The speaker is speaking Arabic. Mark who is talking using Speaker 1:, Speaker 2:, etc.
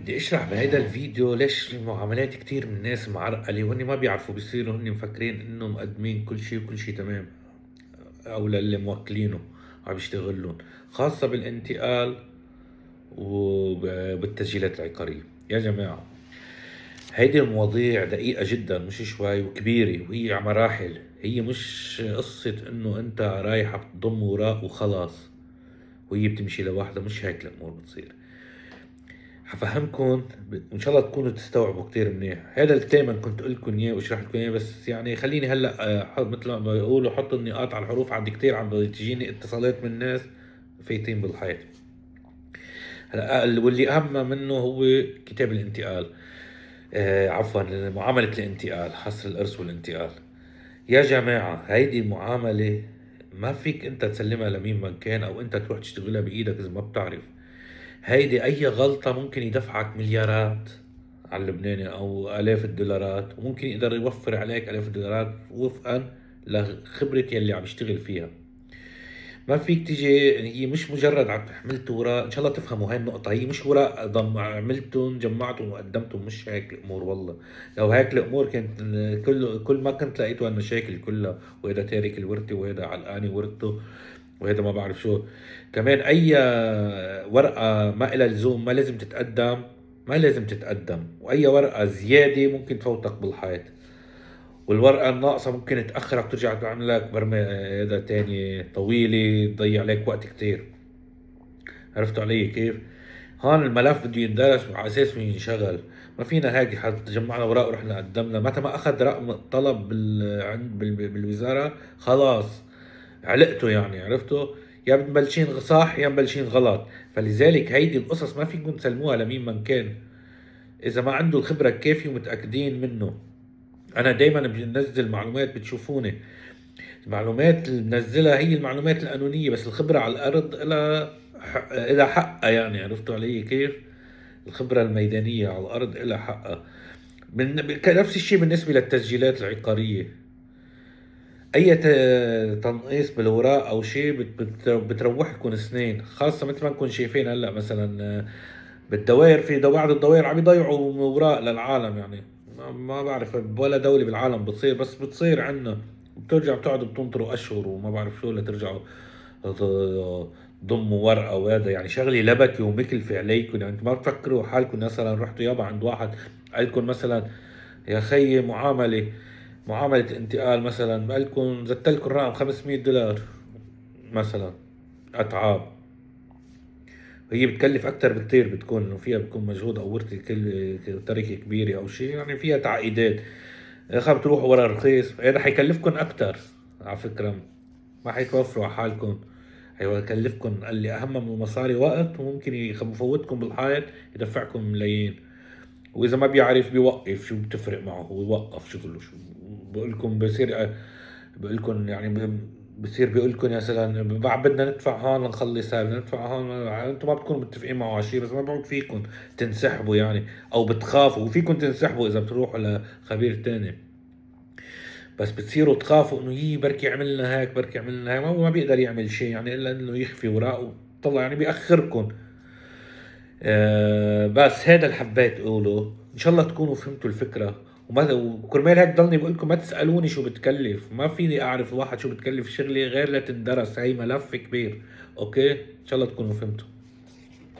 Speaker 1: بدي اشرح بهيدا الفيديو ليش المعاملات كتير من الناس معرقلة وهن ما بيعرفوا، بيصيروا هن مفكرين انه مقدمين كل شيء وكل شيء تمام، او للي موكلينه عم يشتغلون، خاصة بالانتقال وبالتسجيلات العقارية. يا جماعة، هيدي المواضيع دقيقة جدا، مش شوي، وكبيرة، وهي على مراحل. هي مش قصة انه انت رايح تضم وراء وخلاص وهي بتمشي لوحدها، مش هيك الامور بتصير. حفهمكم وان شاء الله تكونوا تستوعبوا كتير منيح. هذا التيمن كنت قلت لكم اياه واشرح لكم اياه، بس يعني خليني هلا مثل ما بيقولوا حط النقاط على الحروف. عندي كتير عم تجيني اتصالات من ناس فايتين بالحيط. هلا واللي اهم منه هو كتاب الانتقال، عفوا معاملة الانتقال، حصر الارث والانتقال. يا جماعة، هيدي المعاملة ما فيك انت تسلمها لمين ما كان، او انت تروح تشتغلها بايدك اذا ما بتعرف. هيدي اي غلطة ممكن يدفعك مليارات على اللبناني او الاف الدولارات، وممكن يقدر يوفر عليك الاف الدولارات وفقا لخبرة يلي عم يشتغل فيها. ما فيك تيجي، هي مش مجرد عملت وراء. ان شاء الله تفهموا هاي النقطة، هي مش وراء ضم عملتهم جمعتهم وقدمتهم، مش هيك الامور والله. لو هيك الامور كانت كل ما كنت لقيتوا هالمشاكل كلها، وهذا تارك الورثة وهذا علقاني ورثته وهذا ما بعرف شو. كمان اي ورقة ما إلها لزوم ما لازم تتقدم، ما لازم تتقدم. واي ورقة زيادة ممكن تفوتك بالحيط، والورقة الناقصة ممكن تأخرك ترجع تعمل لك برمة هذا تاني طويلة، تضيع عليك وقت كتير. عرفتوا علي كيف؟ هون الملف بده يندرس على اساس ينشغل. ما فينا هيك حط جمعنا اوراق ورحنا قدمنا، متى ما اخذ رقم الطلب بالوزارة خلاص علقته، يعني عرفتوا؟ يا مبلشين صح يا مبلشين غلط. فلذلك هيدي القصص ما فيكم تسلموها لمين من كان اذا ما عنده الخبرة الكافية ومتأكدين منه. انا دايما بنزل معلومات، بتشوفوني المعلومات اللي بنزلها هي المعلومات القانونية، بس الخبرة على الارض لها حقها، يعني عرفتوا علي كيف؟ الخبرة الميدانية على الارض لها حقها. نفس الشيء بالنسبة للتسجيلات العقارية. اي تنقيص بالاوراق او شيء بتروحكم سنين، خاصه مثل ما نكون شايفين هلا مثلا بالدوائر. في بعض الدوائر عم يضيعوا اوراق للعالم، يعني ما بعرف ولا دوله بالعالم بتصير، بس بتصير عندنا. بترجع بتقعدوا بتنطروا اشهر وما بعرف شو لترجعوا ضموا ورقه، وهذا يعني شغله لبكي ومكلفه عليكم. يعني انتم ما بتفكروا حالكم مثلا رحتوا يابا عند واحد قال لكم مثلا يا خيي معاملة انتقال مثلا، قالكم زدت لكم الرقم $500 مثلا اتعاب. هي بتكلف اكثر بكثير، بتكون انه فيها بتكون مجهود او ورثة كل تركه كبيره او شيء، يعني فيها تعقيدات. يا اخي بتروحوا ورا رخيص، هذا حيكلفكم اكثر على فكره، ما حيتوفروا على حالكم. حيكلفكم قال لي اهم من المصاري وقت، وممكن يفوتكم بالحيط يدفعكم ملايين. واذا ما بيعرف بيوقف، شو بتفرق معه؟ هو يوقف شغله. شو بقول لكم بصير؟ بقول لكم يعني بصير بيقول لكم مثلا بعد بدنا ندفع هون لنخلص هاي، بدنا ندفع هون. انتم ما بتكونوا متفقين معه على شيء، بس ما بعود فيكم تنسحبوا يعني، او بتخافوا. وفيكم تنسحبوا اذا بتروحوا لخبير تاني، بس بتصيروا تخافوا انه هي بركي عملنا هيك بركي عملنا هيك. هو ما بيقدر يعمل شيء يعني الا انه يخفي وراءه. طلع يعني بيأخركم. بس هذا اللي حبيت اقوله. ان شاء الله تكونوا فهمتوا الفكره. وكرمال هيك ضلني بقول لكم ما تسالوني شو بتكلف. ما فيني اعرف واحد شو بتكلف شغلي غير لا تندرس. هي ملف كبير. اوكي، ان شاء الله تكونوا فهمتوا.